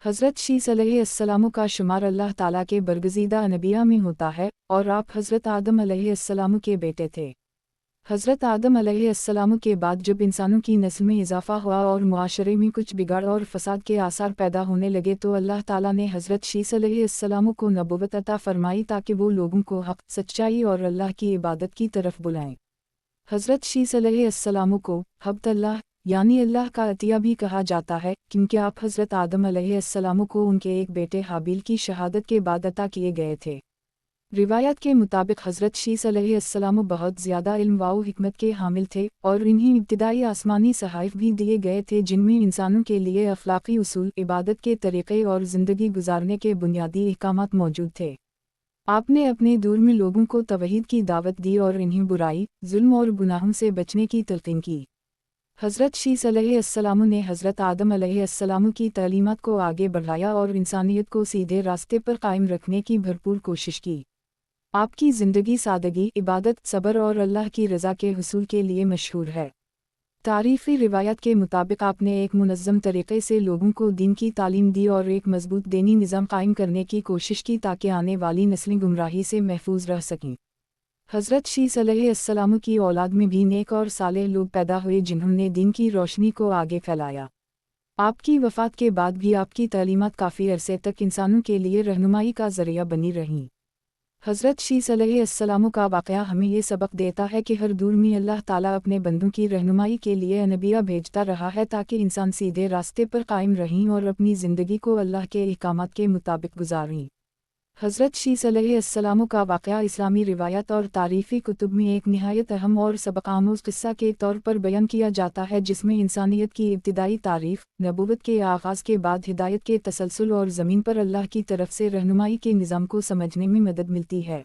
हज़रत शीस अलैहिस्सलाम का शुमार अल्लाह ताला के बरगज़ीदा अनबिया में होता है और आप हज़रत आदम अलैहिस्सलाम के बेटे थे। हज़रत आदम अलैहिस्सलाम के बाद जब इंसानों की नस्ल में इजाफ़ा हुआ और मुआशरे में कुछ बिगाड़ और फ़साद के आसार पैदा होने लगे तो अल्लाह ताला ने हज़रत शीस अलैहिस्सलाम को नबूवत अता फ़रमाई ताकि वो लोगों को हक़, सच्चाई और अल्लाह की इबादत की तरफ बुलाएं। हज़रत शीस अलैहिस्सलाम को हब्दल्लाह यानी अल्लाह का अतिया भी कहा जाता है क्योंकि आप हज़रत आदम अलैहिस्सलाम को उनके एक बेटे हाबिल की शहादत के बाद अता किए गए थे। रिवायत के मुताबिक हज़रत शीस अलैहिस्सलाम बहुत ज़्यादा इल्म व हिकमत के हामिल थे और इन्हें इब्तिदाई आसमानी सहाइफ भी दिए गए थे जिनमें इंसानों के लिए अखलाकी उसूल, इबादत के तरीक़े और ज़िंदगी गुजारने के बुनियादी अहकामात मौजूद थे। आपने अपने दौर में लोगों को तौहीद की दावत दी और इन्हें बुराई, जुल्म और गुनाहों से बचने की तलक़ीन की। हज़रत शीस अलैहिस्सलाम ने हज़रत आदम अलैहिस्सलाम की तालीमात को आगे बढ़ाया और इंसानियत को सीधे रास्ते पर कायम रखने की भरपूर कोशिश की। आपकी ज़िंदगी सादगी, इबादत, सब्र और अल्लाह की रज़ा के हुसूल के लिए मशहूर है। तारीफ़ी रिवायत के मुताबिक आपने एक मुनज़्ज़म तरीक़े से लोगों को दीन की तालीम दी और एक मज़बूत दीनी निज़ाम कायम करने की कोशिश की ताकि आने वाली नस्लें गुमराही से महफूज रह सकें। हज़रत शीस अलैहिस्सलाम की औलाद में भी नेक और सालेह लोग पैदा हुए जिन्होंने दीन की रोशनी को आगे फैलाया। आपकी वफ़ात के बाद भी आपकी तालीमात काफ़ी अरसे तक इंसानों के लिए रहनुमाई का ज़रिया बनी रहीं। हज़रत शीस अलैहिस्सलाम का वाक़या हमें ये सबक देता है कि हर दौर में अल्लाह ताला अपने बंदों की रहनुमाई के लिए अनबिया भेजता रहा है ताकि इंसान सीधे रास्ते पर कायम रहें और अपनी ज़िंदगी को अल्लाह के अहकामात के मुताबिक गुजारें। हज़रत शीस अलैहिस्सलाम का वाक़या इस्लामी रिवायत और तारीफ़ी कुतुब में एक निहायत अहम और सबक़ामूज़ क़िस्सा के तौर पर बयान किया जाता है जिसमें इंसानियत की इब्तिदाई तारीफ़, नबूवत के आगाज़ के बाद हिदायत के तसलसल और ज़मीन पर अल्लाह की तरफ से रहनुमाई के निज़ाम को समझने में मदद मिलती है।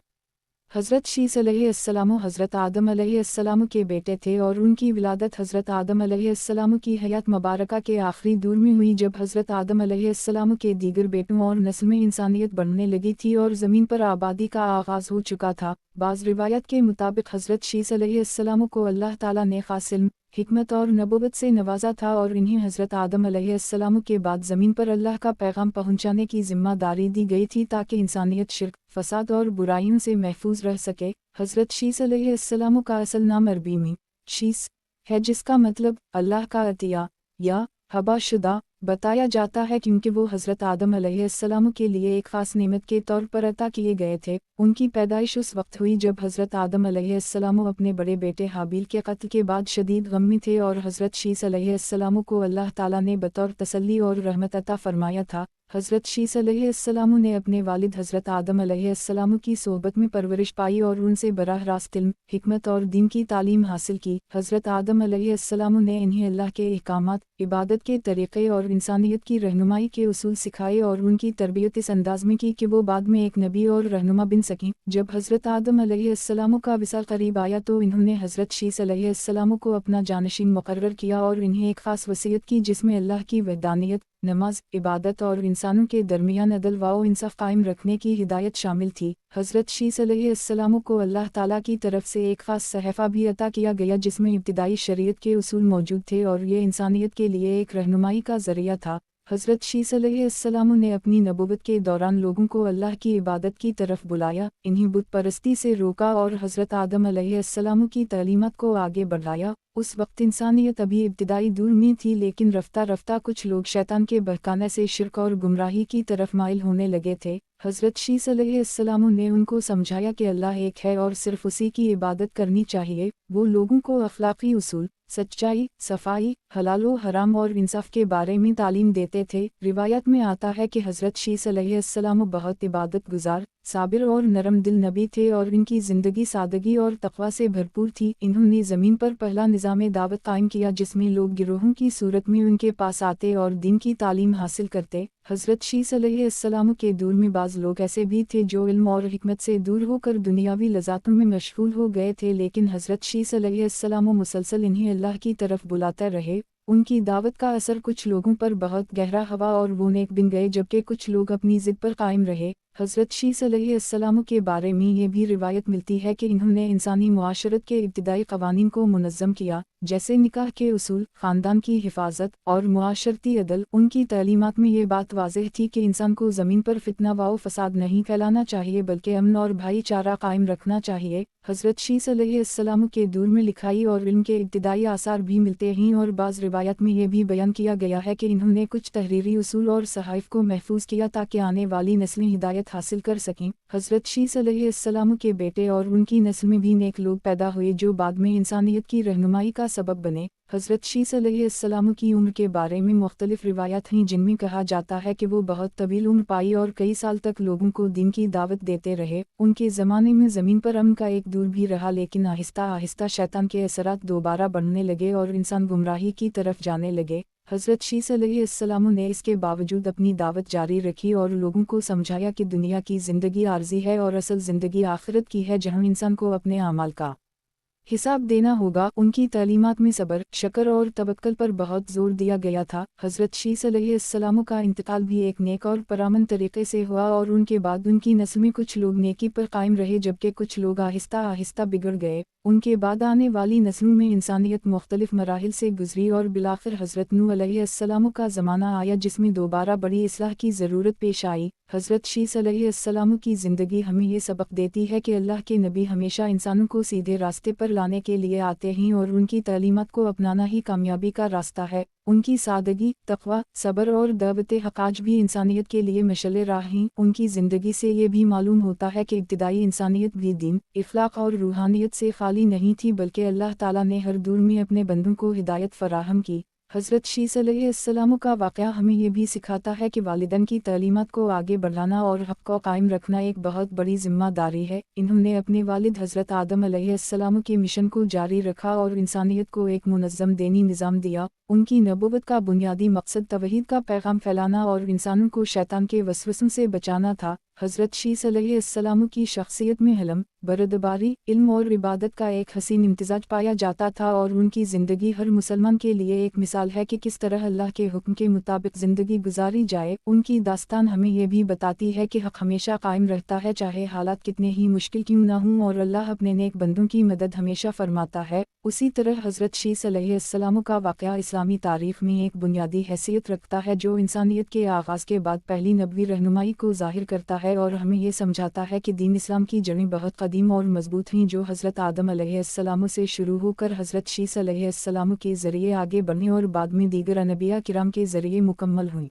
हज़रत शीस अलैहिस्सलाम हज़रत आदम अलैहिस्सलाम के बेटे थे और उनकी विलादत हज़रत आदम अलैहिस्सलाम की हयात मुबारका के आखिरी दौर में हुई जब हज़रत आदम अलैहिस्सलाम के दीगर बेटों और नस्ल में इंसानियत बढ़ने लगी थी और ज़मीन पर आबादी का आगाज़ हो चुका था। बाज़ रिवायत के मुताबिक हज़रत शीस अलैहिस्सलाम को अल्लाह ताला ने ख़ास इल्म, हिकमत और नबूवत से नवाजा था और इन्हें हज़रत आदम अलैहिस्सलाम के बाद ज़मीन पर अल्लाह का पैगाम पहुँचाने की ज़िम्मेदारी दी गई थी ताकि इंसानियत शिर्क, फ़साद और बुराइयों से महफूज रह सके। हज़रत शीस अलैहिस्सलाम का असल नाम अरबी में शीस है जिसका मतलब अल्लाह का अतिया या हबा शुदा बताया जाता है क्योंकि वो हज़रत आदम अलैहिस्सलाम के लिए एक ख़ास नेमत के तौर पर अता किए गए थे। उनकी पैदाइश उस वक्त हुई जब हज़रत आदम अलैहिस्सलाम अपने बड़े बेटे हाबिल के कत्ल के बाद शदीद गम में थे और हज़रत शीस अलैहिस्सलाम को अल्लाह ताला ने बतौर तसल्ली और रहमत अता फ़रमाया था। हज़रत शीस अलैहिस्सलाम ने अपने वालिद हज़रत आदम अलैहिस्सलाम की सोहबत में परवरिश पाई और उनसे बराह रास्त इल्म, हिकमत और दीन की तालीम हासिल की। हज़रत आदम अलैहिस्सलाम ने इन्हें अल्लाह के अहकामात, इबादत के तरीक़े और इंसानियत की रहनुमाई के उसूल सिखाए और उनकी तरबियत इस अंदाज में की कि वो बाद में एक नबी और रहनुमा बन सकें। जब हज़रत आदम अलैहिस्सलाम का विसाल करीब आया तो इन्होंने हज़रत शीस अलैहिस्सलाम को अपना जानशीन मुकर्रर किया और इन्हें एक ख़ास वसीयत की जिसमें अल्लाह की वहदानियत, नमाज, इबादत और इंसानों के दरमियान अदल व इंसाफ कायम रखने की हिदायत शामिल थी। हज़रत शीस अलैहिस्सलाम को अल्लाह ताला की तरफ से एक ख़ास सहीफ़ा भी अता किया गया जिसमें इब्तिदाई शरीयत के उसूल मौजूद थे और ये इंसानियत के लिए एक रहनुमाई का ज़रिया था। हज़रत शीस अलैहिस्सलाम ने अपनी नबूवत के दौरान लोगों को अल्लाह की इबादत की तरफ बुलाया, इन्हें बुत परस्ती से रोका और हज़रत आदम अलैहिस्सलाम की तालीमात को आगे बढ़ाया। उस वक्त इंसानियत अभी इब्तिदाई दौर में थी लेकिन रफ्ता रफ्ता कुछ लोग शैतान के बहकाने से शिर्क और गुमराही की तरफ माइल होने लगे थे। हज़रत शीस अलैहिस्सलाम ने उनको समझाया कि अल्लाह एक है और सिर्फ उसी की इबादत करनी चाहिए। वो लोगों को अखलाकी उसूल, सच्चाई, सफाई, हलाल व हराम और इंसाफ के बारे में तालीम देते थे। रिवायत में आता है कि हज़रत शीस अलैहिस्सलाम बहुत इबादत गुजार, साबिर और नरम दिल नबी थे और इनकी ज़िंदगी सादगी और तक़वा से भरपूर थी। इन्होंने ज़मीन पर पहला निज़ाम दावत कायम किया जिसमें लोग गिरोहों की सूरत में उनके पास आते और दीन की तालीम हासिल करते। हज़रत शीस अलैहिस्सलाम के दौर में बाज़ लोग ऐसे भी थे जो इल्म और हिकमत से दूर होकर दुनियावी लज़ातों में मशगूल हो गए थे लेकिन हज़रत शीस अलैहिस्सलाम मुसलसल इन्हें अल्लाह की तरफ बुलाते रहे। उनकी दावत का असर कुछ लोगों पर बहुत गहरा हुआ और वो नेक बन गए जबकि कुछ लोग अपनी ज़िद पर कायम रहे। حضرت شیس علیہ السلام کے بارے میں یہ بھی روایت ملتی ہے کہ انہوں نے انسانی معاشرت کے ابتدائی قوانین کو منظم کیا، جیسے نکاح کے اصول، خاندان کی حفاظت اور معاشرتی عدل۔ ان کی تعلیمات میں یہ بات واضح تھی کہ انسان کو زمین پر فتنہ و فساد نہیں پھیلانا چاہیے بلکہ امن اور بھائی چارہ قائم رکھنا چاہیے۔ حضرت شیس علیہ السلام کے دور میں لکھائی اور علم کے ابتدائی آثار بھی ملتے ہیں، اور بعض روایات میں یہ بھی بیان کیا گیا ہے کہ انہوں نے کچھ تحریری اصول اور صحائف کو محفوظ کیا تاکہ آنے والی نسلیں ہدایت حاصل کر سکیں۔ حضرت شیس علیہ السلام کے بیٹے اور ان کی نسل میں بھی نیک لوگ پیدا ہوئے جو بعد میں انسانیت کی رہنمائی کا سبب بنے۔ حضرت شیس علیہ السلام کی عمر کے بارے میں مختلف روایات ہیں جن میں کہا جاتا ہے کہ وہ بہت طویل عمر پائی اور کئی سال تک لوگوں کو دین کی دعوت دیتے رہے۔ ان کے زمانے میں زمین پر امن کا ایک دور بھی رہا، لیکن آہستہ آہستہ شیطان کے اثرات دوبارہ بڑھنے لگے اور انسان گمراہی کی طرف جانے لگے۔ حضرت شیس علیہ السلام نے اس کے باوجود اپنی دعوت جاری رکھی اور لوگوں کو سمجھایا کہ دنیا کی زندگی عارضی ہے اور اصل زندگی آخرت کی ہے جہاں انسان کو اپنے اعمال کا حساب دینا ہوگا۔ ان کی تعلیمات میں صبر، شکر اور توکل پر بہت زور دیا گیا تھا۔ حضرت شیس علیہ السلام کا انتقال بھی ایک نیک اور پرامن طریقے سے ہوا، اور ان کے بعد ان کی نسل میں کچھ لوگ نیکی پر قائم رہے جبکہ کچھ لوگ آہستہ آہستہ بگڑ گئے۔ ان کے بعد آنے والی نسلوں میں انسانیت مختلف مراحل سے گزری اور بالآخر حضرت نوح علیہ السلام کا زمانہ آیا جس میں دوبارہ بڑی اصلاح کی ضرورت پیش آئی۔ حضرت شیس علیہ السلام کی زندگی ہمیں یہ سبق دیتی ہے کہ اللہ کے نبی ہمیشہ انسانوں کو سیدھے راستے پر لانے کے لیے آتے ہیں اور ان کی تعلیمات کو اپنانا ہی کامیابی کا راستہ ہے۔ ان کی سادگی، تقوی، صبر اور دعوت حق آج بھی انسانیت کے لیے مشعل راہ ہیں۔ ان کی زندگی سے یہ بھی معلوم ہوتا ہے کہ ابتدائی انسانیت بھی دین، اخلاق اور روحانیت سے خالی نہیں تھی بلکہ اللہ تعالیٰ نے ہر دور میں اپنے بندوں کو ہدایت فراہم کی۔ حضرت شیس علیہ السلام کا واقعہ ہمیں یہ بھی سکھاتا ہے کہ والدین کی تعلیمات کو آگے بڑھانا اور حق کو قائم رکھنا ایک بہت بڑی ذمہ داری ہے۔ انہوں نے اپنے والد حضرت آدم علیہ السلام کے مشن کو جاری رکھا اور انسانیت کو ایک منظم دینی نظام دیا۔ ان کی نبوت کا بنیادی مقصد توحید کا پیغام پھیلانا اور انسانوں کو شیطان کے وسوسوں سے بچانا تھا۔ حضرت شیس علیہ السلام کی شخصیت میں حلم، بردباری، علم اور عبادت کا ایک حسین امتزاج پایا جاتا تھا، اور ان کی زندگی ہر مسلمان کے لیے ایک مثال ہے کہ کس طرح اللہ کے حکم کے مطابق زندگی گزاری جائے۔ ان کی داستان ہمیں یہ بھی بتاتی ہے کہ حق ہمیشہ قائم رہتا ہے چاہے حالات کتنے ہی مشکل کیوں نہ ہوں، اور اللہ اپنے نیک بندوں کی مدد ہمیشہ فرماتا ہے۔ اسی طرح حضرت شیس علیہ السلام کا واقعہ اسلامی تاریخ میں ایک بنیادی حیثیت رکھتا ہے جو انسانیت کے آغاز کے بعد پہلی نبوی رہنمائی کو ظاہر کرتا ہے اور ہمیں یہ سمجھاتا ہے کہ دین اسلام کی جڑیں بہت قدیم اور مضبوط ہیں جو حضرت آدم علیہ السلام سے شروع ہو کر حضرت شیس علیہ السلام کے ذریعے آگے بڑھیں اور بعد میں دیگر انبیاء کرام کے ذریعے مکمل ہوئیں۔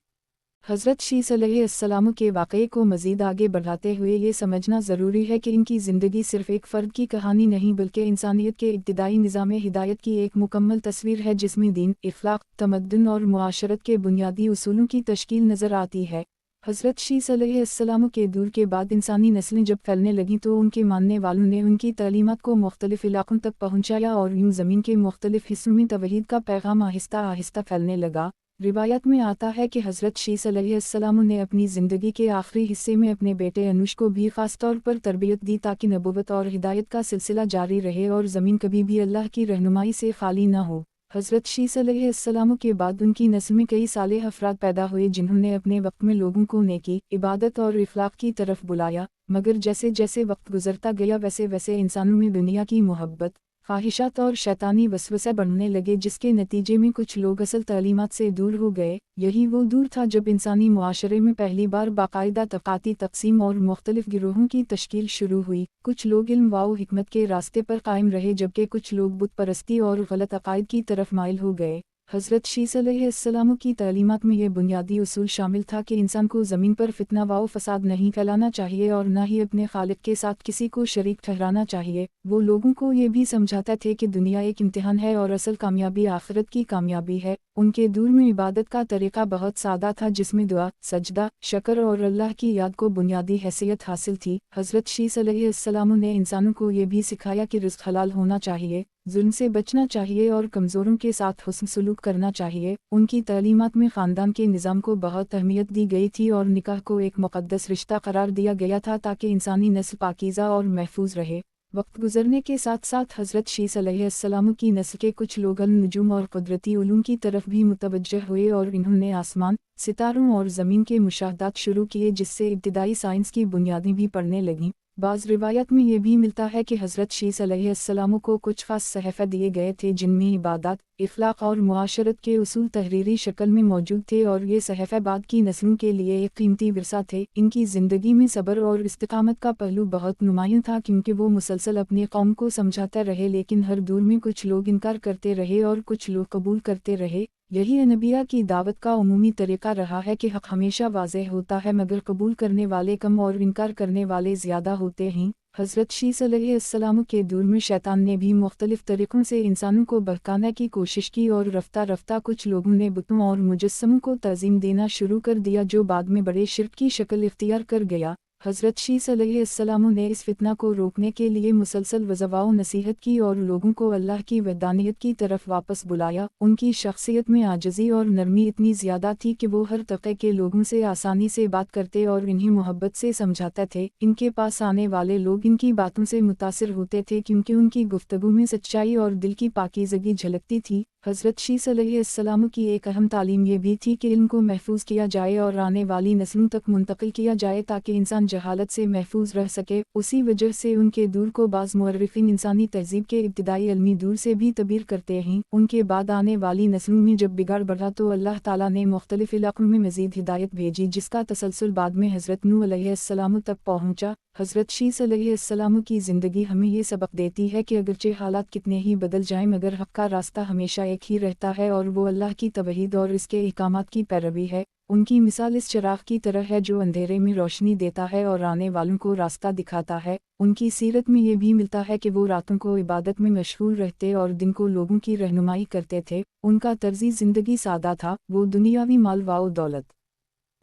حضرت شیس علیہ السلام کے واقعے کو مزید آگے بڑھاتے ہوئے یہ سمجھنا ضروری ہے کہ ان کی زندگی صرف ایک فرد کی کہانی نہیں بلکہ انسانیت کے ابتدائی نظام ہدایت کی ایک مکمل تصویر ہے جس میں دین، اخلاق، تمدن اور معاشرت کے بنیادی اصولوں کی تشکیل نظر آتی ہے۔ حضرت شیس علیہ السلام کے دور کے بعد انسانی نسلیں جب پھیلنے لگیں تو ان کے ماننے والوں نے ان کی تعلیمات کو مختلف علاقوں تک پہنچایا اور یوں زمین کے مختلف حصوں میں توحید کا پیغام آہستہ آہستہ پھیلنے لگا۔ روایت میں آتا ہے کہ حضرت شیس علیہ السلام نے اپنی زندگی کے آخری حصے میں اپنے بیٹے انوش کو بھی خاص طور پر تربیت دی تاکہ نبوت اور ہدایت کا سلسلہ جاری رہے اور زمین کبھی بھی اللہ کی رہنمائی سے خالی نہ ہو۔ حضرت شیس علیہ السلام کے بعد ان کی نسل میں کئی صالح افراد پیدا ہوئے جنہوں نے اپنے وقت میں لوگوں کو نیکی، عبادت اور اخلاق کی طرف بلایا، مگر جیسے جیسے وقت گزرتا گیا ویسے ویسے انسانوں میں دنیا کی محبت، خواہشات اور شیطانی وسوسے بڑھنے لگے جس کے نتیجے میں کچھ لوگ اصل تعلیمات سے دور ہو گئے۔ یہی وہ دور تھا جب انسانی معاشرے میں پہلی بار باقاعدہ طبقاتی تقسیم اور مختلف گروہوں کی تشکیل شروع ہوئی۔ کچھ لوگ علم و حکمت کے راستے پر قائم رہے جبکہ کچھ لوگ بت پرستی اور غلط عقائد کی طرف مائل ہو گئے۔ حضرت شیس علیہ السلام کی تعلیمات میں یہ بنیادی اصول شامل تھا کہ انسان کو زمین پر فتنہ و فساد نہیں پھیلانا چاہیے اور نہ ہی اپنے خالق کے ساتھ کسی کو شریک ٹھہرانا چاہیے۔ وہ لوگوں کو یہ بھی سمجھاتے تھے کہ دنیا ایک امتحان ہے اور اصل کامیابی آخرت کی کامیابی ہے۔ ان کے دور میں عبادت کا طریقہ بہت سادہ تھا جس میں دعا، سجدہ، شکر اور اللہ کی یاد کو بنیادی حیثیت حاصل تھی۔ حضرت شیس علیہ السلام نے انسانوں کو یہ بھی سکھایا کہ رزق حلال ہونا چاہیے، ظلم سے بچنا چاہیے اور کمزوروں کے ساتھ حسن سلوک کرنا چاہیے۔ ان کی تعلیمات میں خاندان کے نظام کو بہت اہمیت دی گئی تھی اور نکاح کو ایک مقدس رشتہ قرار دیا گیا تھا تاکہ انسانی نسل پاکیزہ اور محفوظ رہے۔ वक्त गुजरने के साथ साथ हज़रत शीस अलैहिस्सलाम की नस्ल के कुछ लोग अल-नुजूम और कुदरती उलूम की तरफ भी मुतवज्जह हुए और इन्होंने आसमान, सितारों और ज़मीन के मुशाहदात शुरू किए, जिससे इब्तिदाई साइंस की बुनियादें भी पड़ने लगीं। बाज़ रिवायत में ये भी मिलता है कि हज़रत शीस अलैहिस्सलाम को कुछ ख़ास सहफ़े दिए गए थे जिनमें इबादत, इख़लाक़ और मुआशरत के उसूल तहरीरी शक्ल में मौजूद थे, और ये सहफ़े बाद की नस्लों के लिए एक कीमती विरसा थे। इनकी ज़िंदगी में सब्र और इस्तिक़ामत का पहलू बहुत नुमायाँ था, क्योंकि वो मुसलसल अपनी कौम को समझाते रहे, लेकिन हर दौर में कुछ लोग इनकार करते रहे और कुछ लोग कबूल करते रहे। यही अनबिया की दावत का उमूमी तरीक़ा रहा है कि हक़ हमेशा वाज़ेह होता है, मगर कबूल करने वाले कम और इनकार करने वाले ज़्यादा होते हैं। हज़रत शीस अलैहिस्सलाम के दौर में शैतान ने भी मुख्तलिफ़ तरीक़ों से इंसानों को बहकाने की कोशिश की, और रफ्ता रफ्ता कुछ लोगों ने बुतों और मुजस्समों को तज़ीम देना शुरू कर दिया, जो बाद में बड़े शिर्क की शक्ल इख्तियार कर गया। हज़रत शीस अलैहिस्सलाम ने इस फितना को रोकने के लिए मुसलसल वज़फ़ा नसीहत की और लोगों को अल्लाह की वहदानियत की तरफ वापस बुलाया। उनकी शख्सियत में आजिज़ी और नरमी इतनी ज़्यादा थी कि वो हर तबक़े के लोगों से आसानी से बात करते और इन्हें मोहब्बत से समझाते थे। इनके पास आने वाले लोग इनकी बातों से मुतासिर होते थे, क्योंकि उनकी गुफ्तगू में सच्चाई और दिल की पाकीज़गी झलकती थी। हज़रत शीस अलैहिस्सलाम की एक अहम तालीम ये भी थी कि इल्म को महफूज किया जाए और आने वाली नस्लों तक मुंतकिल किया जाए, ताकि इंसान जहालत से महफूज रह सके। उसी वजह से उनके दूर को बाज़ मुअर्रिखीन इंसानी तहज़ीब के इब्तिदाई इल्मी दूर से भी तबीर करते हैं। उनके बाद आने वाली नस्लों में जब बिगाड़ बढ़ा तो अल्लाह ताला ने मुख्तलिफ़ इलाक़ों में मज़ीद हिदायत भेजी, जिसका तसलसल बाद में हज़रत नूह अलैहिस्सलाम तक पहुँचा। हज़रत शीस अलैहिस्सलाम की ज़िंदगी हमें ये सबक देती है कि अगरचे हालात कितने ही बदल जाएं, मगर हक़ का रास्ता हमेशा एक ही रहता है, और वो अल्लाह की तौहीद और इसके अहकामात की पैरवी है। उनकी मिसाल इस चिराग की तरह है जो अंधेरे में रोशनी देता है और आने वालों को रास्ता दिखाता है। उनकी सीरत में ये भी मिलता है कि वो रातों को इबादत में मशगूल रहते और दिन को लोगों की रहनुमाई करते थे। उनका तर्ज़ी ज़िंदगी सादा था, वो दुनियावी माल व दौलत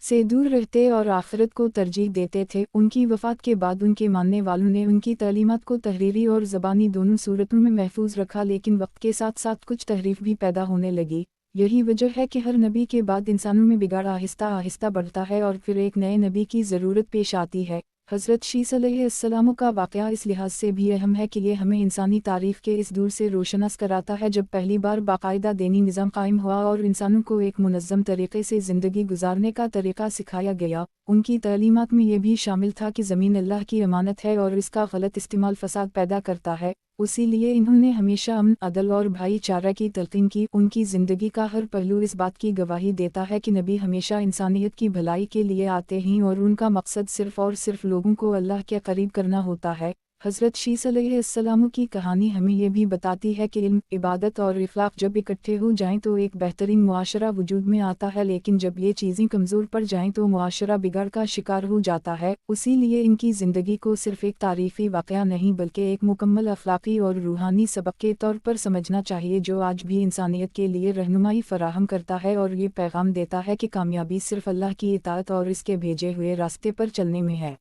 से दूर रहते और आखिरत को तरजीह देते थे। उनकी वफ़ात के बाद उनके मानने वालों ने उनकी तालीमात को तहरीरी और ज़बानी दोनों सूरतों में महफूज रखा, लेकिन वक्त के साथ साथ कुछ तहरीफ भी पैदा होने लगी। यही वजह है कि हर नबी के बाद इंसानों में बिगाड़ आहिस्ता आहिस्ता बढ़ता है और फिर एक नए नबी की ज़रूरत पेश आती है। हज़रत शीस अलैहिस्सलाम का वाक़या इस लिहाज से भी अहम है कि ये हमें इंसानी तारीख़ के इस दौर से रोशनास कराता है जब पहली बार बाकायदा दीनी निज़ाम कायम हुआ और इंसानों को एक मुनज़्ज़म तरीक़े से ज़िंदगी गुजारने का तरीक़ा सिखाया गया। उनकी तालीमात में ये भी शामिल था कि ज़मीन अल्लाह की अमानत है और इसका गलत इस्तेमाल फ़साद पैदा करता है। उसीलिए इन्होंने हमेशा अमन, अदल और भाईचारा की तलक़ीन की। उनकी ज़िंदगी का हर पहलू इस बात की गवाही देता है कि नबी हमेशा इंसानियत की भलाई के लिए आते हैं और उनका मकसद सिर्फ़ और सिर्फ लोगों को अल्लाह के करीब करना होता है। हज़रत शीस अलैहिस्सलाम की कहानी हमें ये भी बताती है कि इल्म, इबादत और इख़लाक़ जब इकट्ठे हो जाएं तो एक बेहतरीन मुआशरा वजूद में आता है, लेकिन जब ये चीज़ें कमज़ोर पड़ जाएं तो मुआशरा बिगाड़ का शिकार हो जाता है। उसीलिए इनकी ज़िंदगी को सिर्फ़ एक तारीख़ी वाक़या नहीं बल्कि एक मुकम्मल अख़लाक़ी और रूहानी सबक के तौर पर समझना चाहिए, जो आज भी इंसानियत के लिए रहनुमाई फ़राहम करता है और ये पैगाम देता है कि कामयाबी सिर्फ़ अल्लाह की इताअत और इसके भेजे हुए रास्ते पर चलने में है।